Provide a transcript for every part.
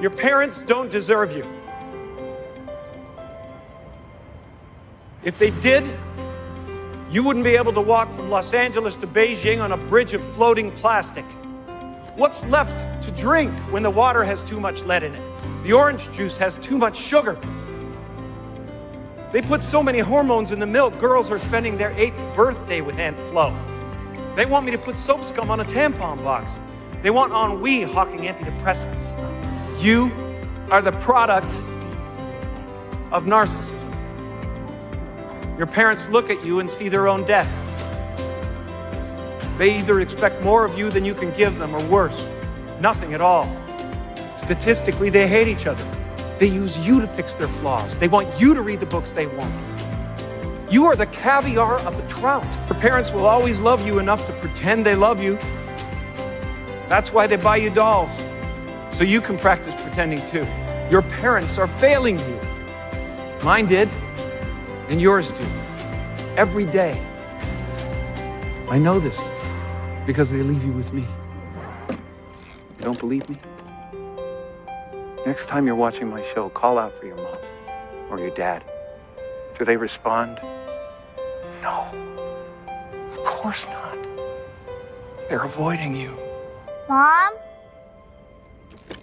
Your parents don't deserve you. If they did, you wouldn't be able to walk from Los Angeles to Beijing on a bridge of floating plastic. What's left to drink when the water has too much lead in it? The orange juice has too much sugar. They put so many hormones in the milk, girls are spending their 8th birthday with Aunt Flo. They want me to put soap scum on a tampon box. They want ennui hawking antidepressants. You are the product of narcissism. Your parents look at you and see their own death. They either expect more of you than you can give them, or worse, nothing at all. Statistically, they hate each other. They use you to fix their flaws. They want you to read the books they want. You are the caviar of a trout. Your parents will always love you enough to pretend they love you. That's why they buy you dolls, so you can practice pretending too. Your parents are failing you. Mine did, and yours do, every day. I know this because they leave you with me. You don't believe me? Next time you're watching my show, call out for your mom or your dad. Do they respond? No, of course not. They're avoiding you. Mom?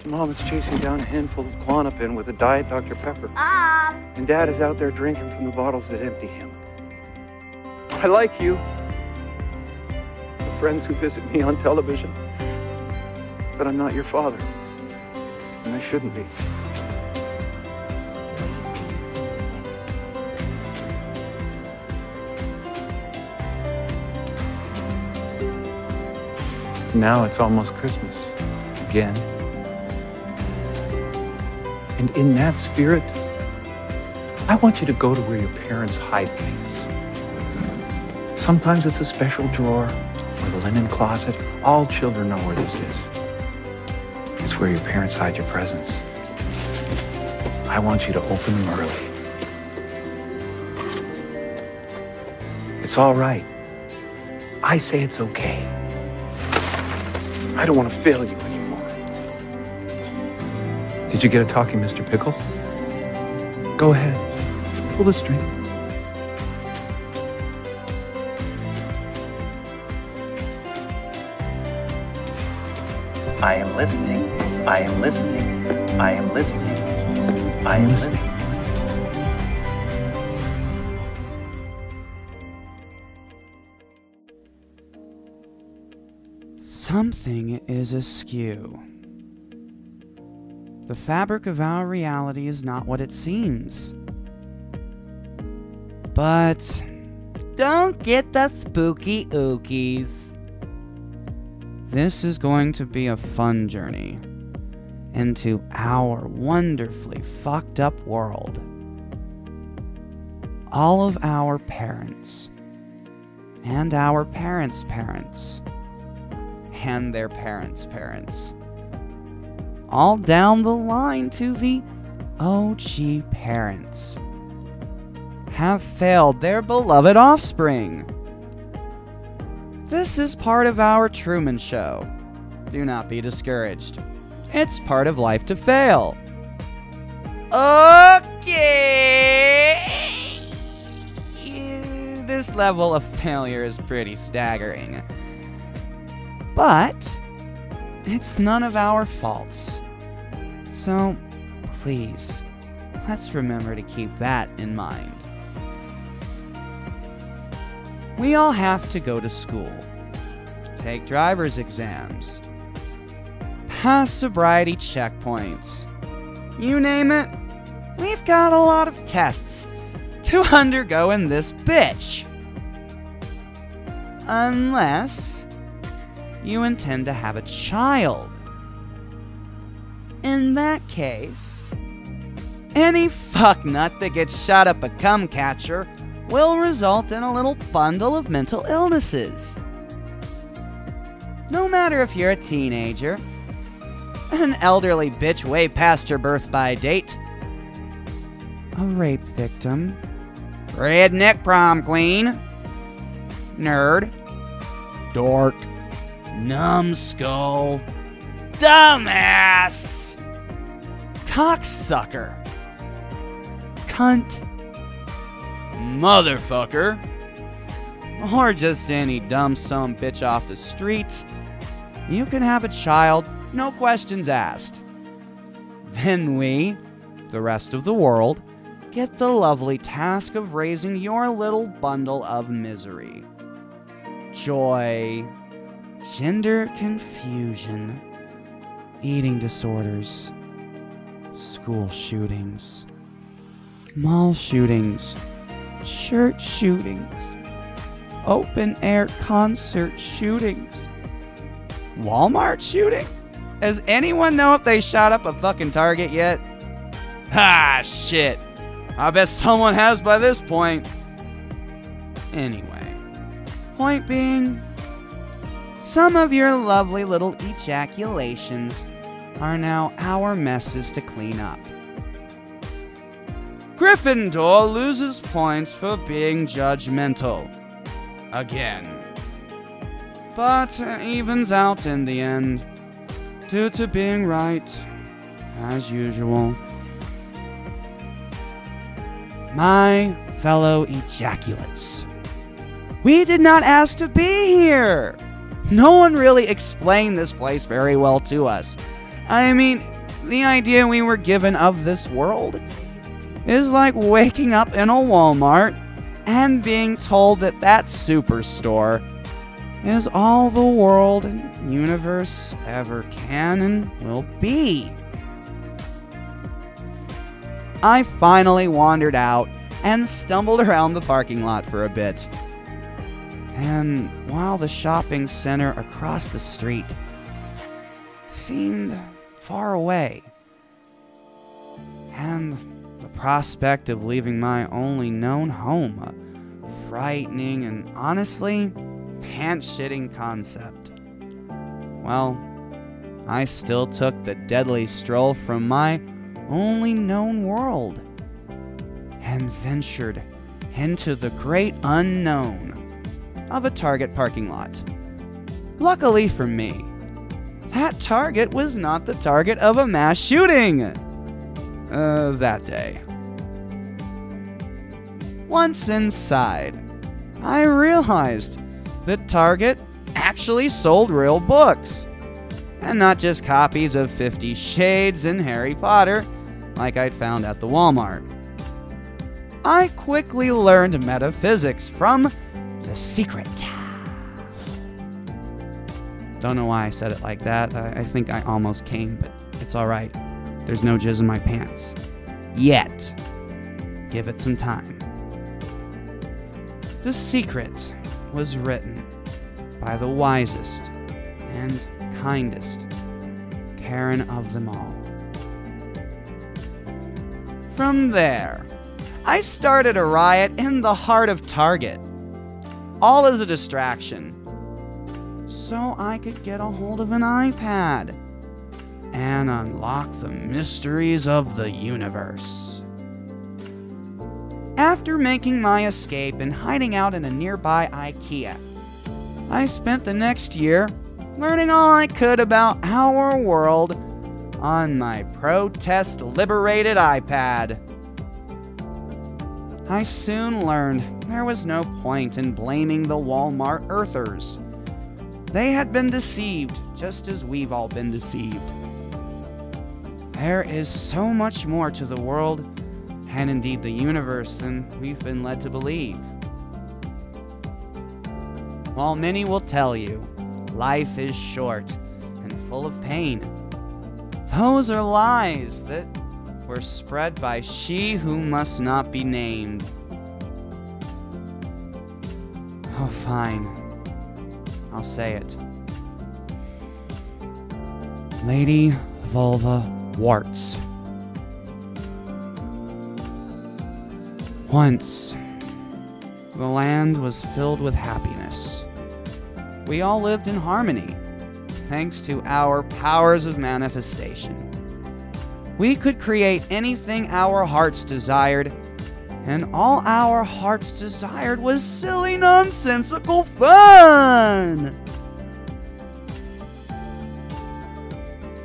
Mom is chasing down a handful of Klonopin with a Diet Dr. Pepper. Mom? And Dad is out there drinking from the bottles that empty him. I like you. The friends who visit me on television. But I'm not your father. And I shouldn't be. Now it's almost Christmas again. And in that spirit, I want you to go to where your parents hide things. Sometimes it's a special drawer or the linen closet. All children know where this is. It's where your parents hide your presents. I want you to open them early. It's all right. I say it's okay. I don't want to fail you anymore. Did you get a talking Mr. Pickles? Go ahead. Pull the string. I am listening. I am listening. I am listening. I am listening. Something is askew. The fabric of our reality is not what it seems. But don't get the spooky ookies. This is going to be a fun journey into our wonderfully fucked up world. All of our parents, and our parents' parents, and their parents' parents, all down the line to the OG parents, have failed their beloved offspring. This is part of Our Truman Show. Do not be discouraged. It's part of life to fail. Okay! This level of failure is pretty staggering. But it's none of our faults. So please, let's remember to keep that in mind. We all have to go to school, take driver's exams, pass sobriety checkpoints. You name it, we've got a lot of tests to undergo in this bitch. Unless you intend to have a child. In that case, any fucknut that gets shot up a cum catcher will result in a little bundle of mental illnesses. No matter if you're a teenager, an elderly bitch way past her birth-by date, a rape victim, redneck prom queen, nerd, dork, numbskull, dumbass, cocksucker, cunt, motherfucker, or just any dumb son of a bitch off the street, you can have a child, no questions asked. Then we, the rest of the world, get the lovely task of raising your little bundle of misery. Joy, gender confusion, eating disorders, school shootings, mall shootings, church shootings, open-air concert shootings, Walmart shooting? Does anyone know if they shot up a fucking Target yet? Ah, shit. I bet someone has by this point. Anyway, point being, some of your lovely little ejaculations are now our messes to clean up. Gryffindor loses points for being judgmental. Again. But evens out in the end, due to being right, as usual. My fellow ejaculates, we did not ask to be here. No one really explained this place very well to us. I mean, the idea we were given of this world is like waking up in a Walmart and being told that that superstore is all the world and universe ever can and will be. I finally wandered out and stumbled around the parking lot for a bit. And while the shopping center across the street seemed far away, and the prospect of leaving my only known home a frightening and honestly pants-shitting concept, well, I still took the deadly stroll from my only known world and ventured into the great unknown of a Target parking lot. Luckily for me, that Target was not the target of a mass shooting that day. Once inside, I realized that Target actually sold real books, and not just copies of 50 Shades and Harry Potter like I'd found at the Walmart. I quickly learned metaphysics from The Secret. Don't know why I said it like that. I think I almost came, but it's alright. There's no jizz in my pants. Yet. Give it some time. The Secret was written by the wisest and kindest Karen of them all. From there, I started a riot in the heart of Target, all as a distraction, so I could get a hold of an iPad and unlock the mysteries of the universe. After making my escape and hiding out in a nearby IKEA, I spent the next year learning all I could about our world on my protest-liberated iPad. I soon learned there was no point in blaming the Walmart Earthers. They had been deceived, just as we've all been deceived. There is so much more to the world, and indeed the universe, than we've been led to believe. While many will tell you, life is short and full of pain, those are lies that were spread by she who must not be named. Oh, fine. I'll say it. Lady Vulva Warts. Once, the land was filled with happiness. We all lived in harmony, thanks to our powers of manifestation. We could create anything our hearts desired, and all our hearts desired was silly, nonsensical fun!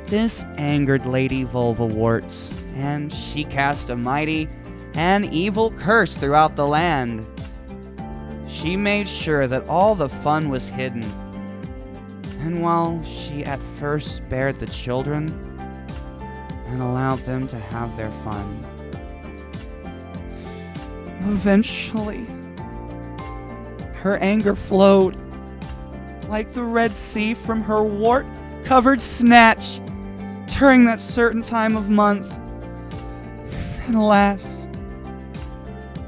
This angered Lady Vulva Warts and she cast a mighty and evil curse throughout the land. She made sure that all the fun was hidden, and while she at first spared the children and allowed them to have their fun, eventually her anger flowed like the Red Sea from her wart-covered snatch during that certain time of month. And alas,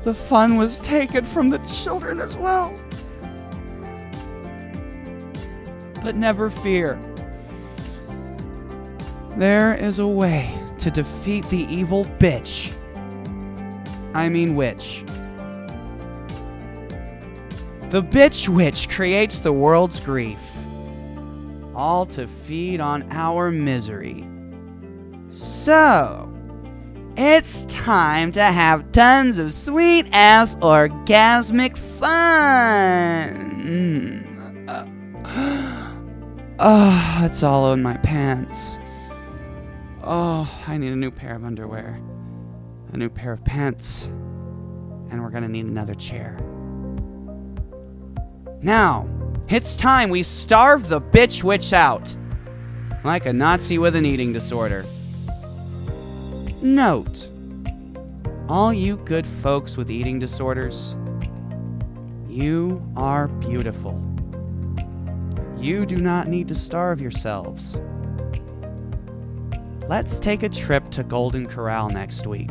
the fun was taken from the children as well. But never fear. There is a way to defeat the evil bitch. I mean witch. The bitch witch creates the world's grief, all to feed on our misery. So, it's time to have tons of sweet-ass orgasmic fun. Oh, it's all in my pants. Oh, I need a new pair of underwear, a new pair of pants, and we're gonna need another chair. Now, it's time we starve the bitch witch out, like a Nazi with an eating disorder. Note, all you good folks with eating disorders, you are beautiful. You do not need to starve yourselves. Let's take a trip to Golden Corral next week.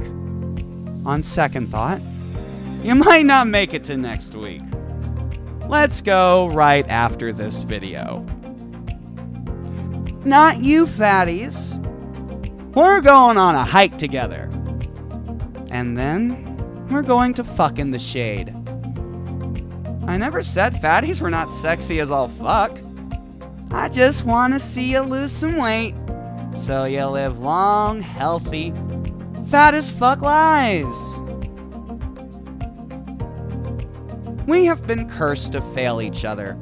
On second thought, you might not make it to next week. Let's go right after this video. Not you, fatties. We're going on a hike together. And then, we're going to fuck in the shade. I never said fatties were not sexy as all fuck. I just want to see you lose some weight, so you live long, healthy, fat as fuck lives. We have been cursed to fail each other.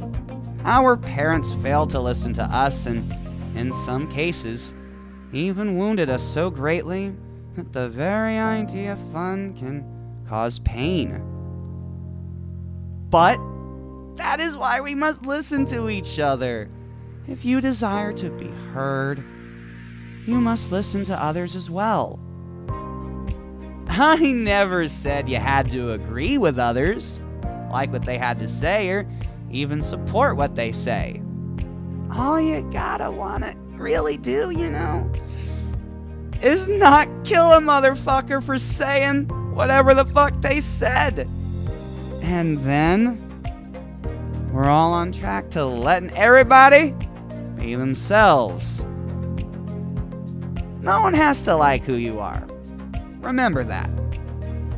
Our parents failed to listen to us and, in some cases, even wounded us so greatly that the very idea of fun can cause pain. But that is why we must listen to each other. If you desire to be heard, you must listen to others as well. I never said you had to agree with others, like what they had to say, or even support what they say. All you gotta wanna really do, you know, is not kill a motherfucker for saying whatever the fuck they said. And then, we're all on track to letting everybody be themselves. No one has to like who you are. Remember that.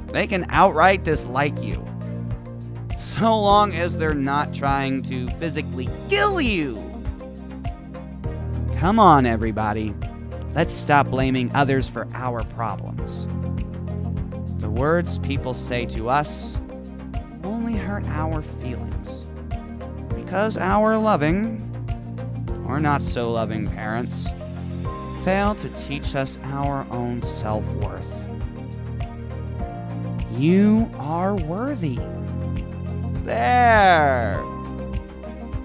They can outright dislike you, so long as they're not trying to physically kill you. Come on, everybody. Let's stop blaming others for our problems. The words people say to us only hurt our feelings, because our loving, or not so loving parents, fail to teach us our own self-worth. You are worthy. There.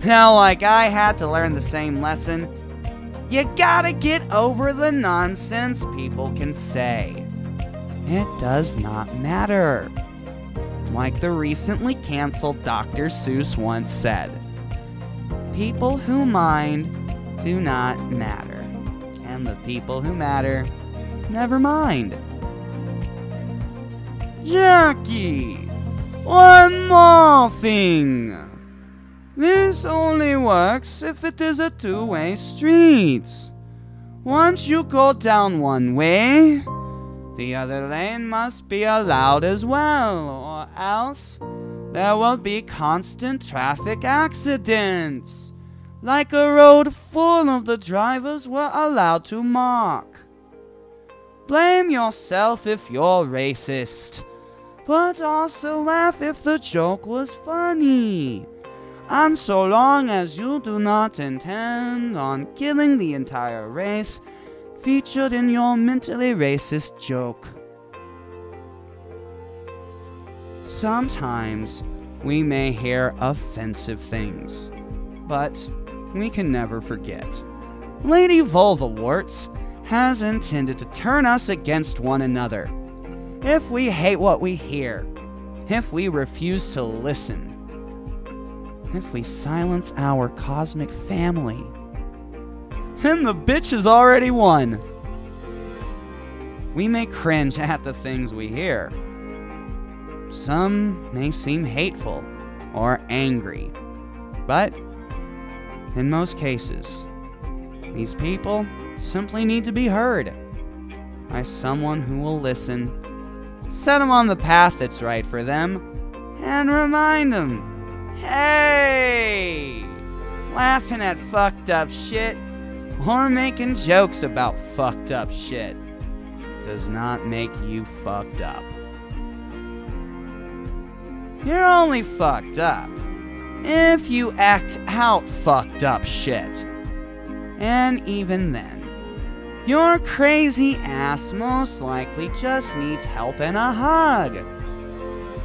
Now, like I had to learn the same lesson, you gotta get over the nonsense people can say. It does not matter. Like the recently canceled Dr. Seuss once said, people who mind do not matter, and the people who matter never mind. Jackie, one more thing. This only works if it is a two-way street. Once you go down one way, the other lane must be allowed as well, or else there will be constant traffic accidents, like a road full of the drivers were allowed to mark. Blame yourself if you're racist, but also laugh if the joke was funny. And so long as you do not intend on killing the entire race, featured in your mentally racist joke. Sometimes we may hear offensive things, but we can never forget. Lady Vulvawarts has intended to turn us against one another. If we hate what we hear, if we refuse to listen, if we silence our cosmic family, then the bitch has already won. We may cringe at the things we hear. Some may seem hateful or angry, but in most cases, these people simply need to be heard by someone who will listen, set them on the path that's right for them, and remind them, hey, laughing at fucked up shit or making jokes about fucked up shit does not make you fucked up. You're only fucked up if you act out fucked up shit. And even then, your crazy ass most likely just needs help and a hug.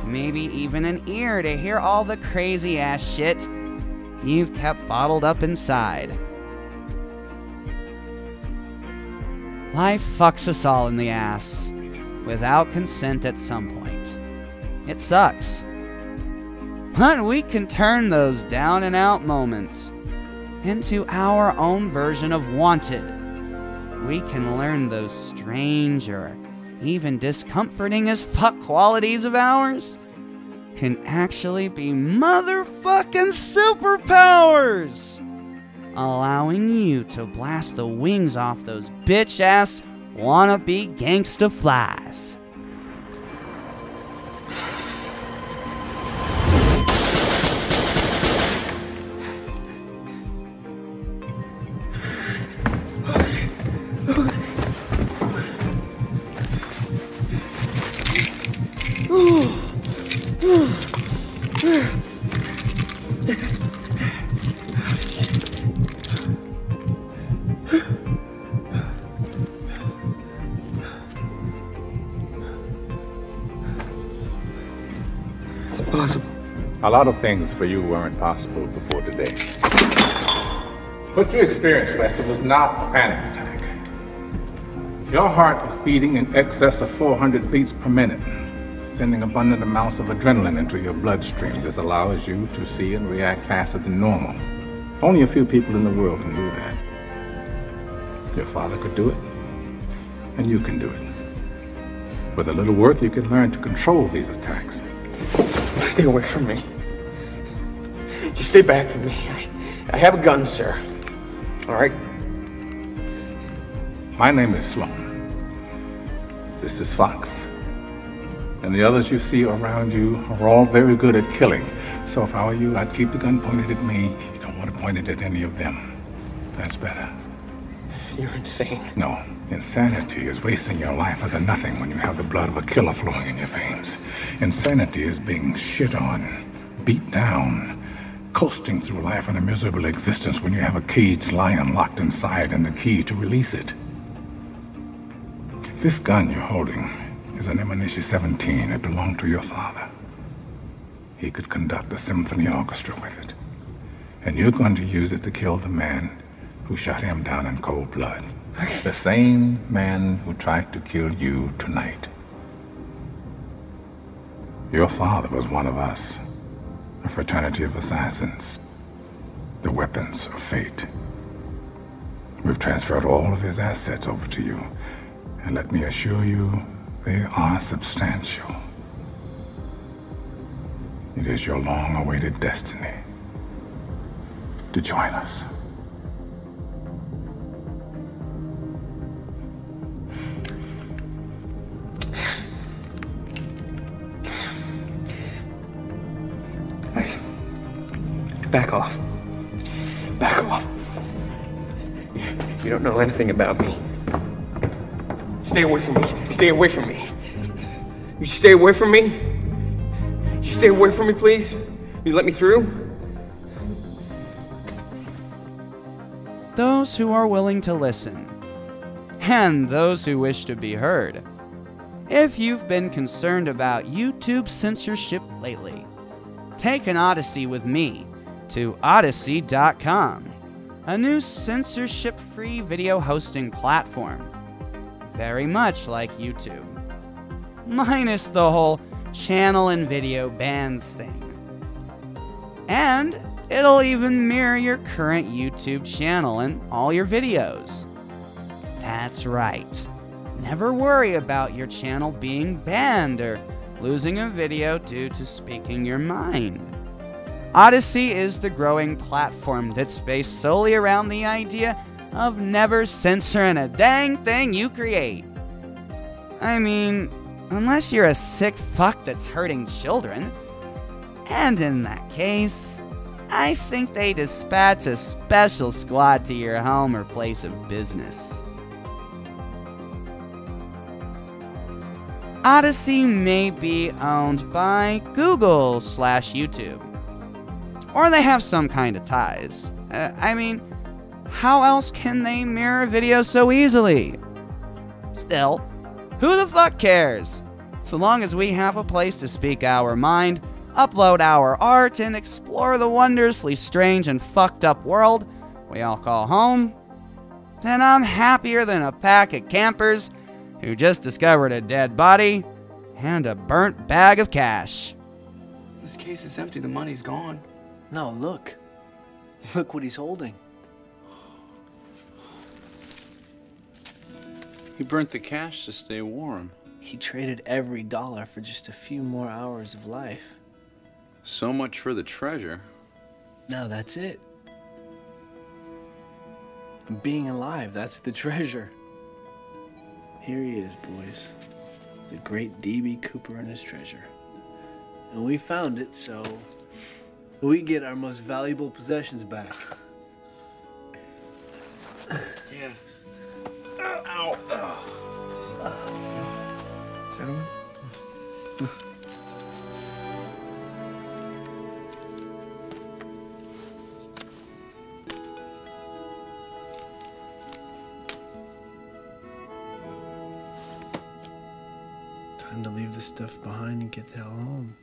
Maybe even an ear to hear all the crazy ass shit you've kept bottled up inside. Life fucks us all in the ass, without consent at some point. It sucks. But we can turn those down and out moments into our own version of wanted. We can learn those strange or even discomforting as fuck qualities of ours can actually be motherfucking superpowers, allowing you to blast the wings off those bitch-ass wannabe gangsta flies. It's impossible. A lot of things for you weren't possible before today. What you experienced, Lester, was not a panic attack. Your heart is beating in excess of 400 beats per minute, sending abundant amounts of adrenaline into your bloodstream. This allows you to see and react faster than normal. Only a few people in the world can do that. Your father could do it, and you can do it. With a little work, you can learn to control these attacks. Stay away from me. Just stay back from me. I have a gun, sir. All right? My name is Sloan. This is Fox. And the others you see around you are all very good at killing. So if I were you, I'd keep the gun pointed at me. You don't want to point it at any of them. That's better. You're insane. No. Insanity is wasting your life as a nothing when you have the blood of a killer flowing in your veins. Insanity is being shit on, beat down, coasting through life in a miserable existence when you have a caged lion locked inside and the key to release it. This gun you're holding is an M&H 17. It belonged to your father. He could conduct a symphony orchestra with it. And you're going to use it to kill the man who shot him down in cold blood. The same man who tried to kill you tonight. Your father was one of us, a fraternity of assassins, the weapons of fate. We've transferred all of his assets over to you, and let me assure you, they are substantial. It is your long-awaited destiny to join us. Back off. Back off. You don't know anything about me. Stay away from me. Stay away from me. You stay away from me? You stay away from me, please? You let me through? Those who are willing to listen and those who wish to be heard. If you've been concerned about YouTube censorship lately, take an Odysee with me to Odysee.com, a new censorship-free video hosting platform, very much like YouTube, minus the whole channel and video bans thing. And it'll even mirror your current YouTube channel and all your videos. That's right. Never worry about your channel being banned or losing a video due to speaking your mind. Odysee is the growing platform that's based solely around the idea of never censoring a dang thing you create. I mean, unless you're a sick fuck that's hurting children. And in that case, I think they dispatch a special squad to your home or place of business. Odysee may be owned by Google/YouTube. Or they have some kind of ties. I mean, how else can they mirror videos so easily? Still, who the fuck cares? So long as we have a place to speak our mind, upload our art, and explore the wondrously strange and fucked up world we all call home, then I'm happier than a pack of campers who just discovered a dead body and a burnt bag of cash. This case is empty, the money's gone. No, look. Look what he's holding. He burnt the cash to stay warm. He traded every dollar for just a few more hours of life. So much for the treasure. Now that's it. Being alive, that's the treasure. Here he is, boys. The great D.B. Cooper and his treasure. And we found it, so we get our most valuable possessions back. Yeah. Ow. Gentlemen? Time to leave this stuff behind and get the hell home.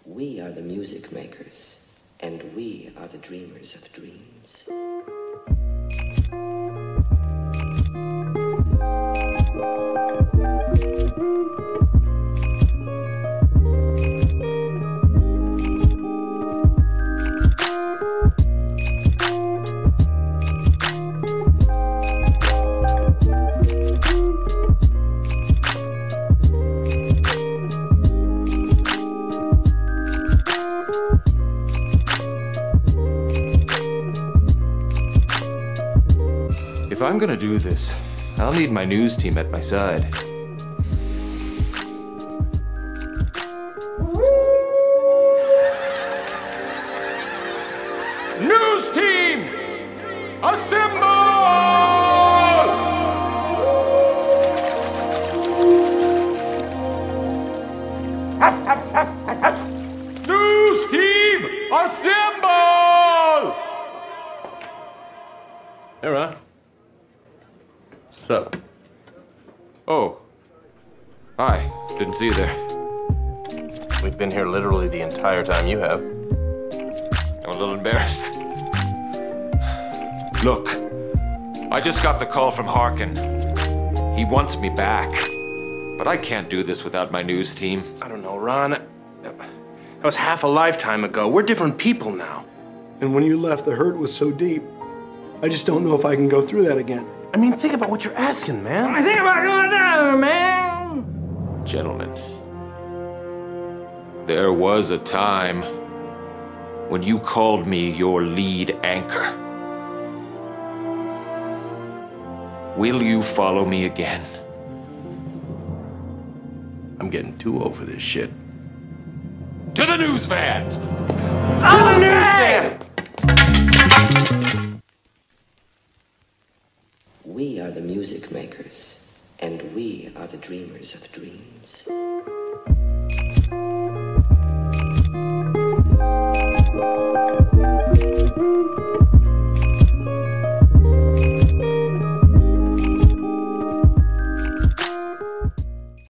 We are the music makers, and we are the dreamers of dreams. If I'm gonna do this, I'll need my news team at my side. News team! Assemble! News team! Assemble! Hey, Ron. What's up? Oh. Hi. Didn't see you there. We've been here literally the entire time you have. I'm a little embarrassed. Look, I just got the call from Harkin. He wants me back. But I can't do this without my news team. I don't know, Ron. That was half a lifetime ago. We're different people now. And when you left, the hurt was so deep. I just don't know if I can go through that again. I mean, think about what you're asking, man. I think about going down, man! Gentlemen, there was a time when you called me your lead anchor. Will you follow me again? I'm getting too over this shit. To the news van! To the news van! We are the music makers, and we are the dreamers of dreams.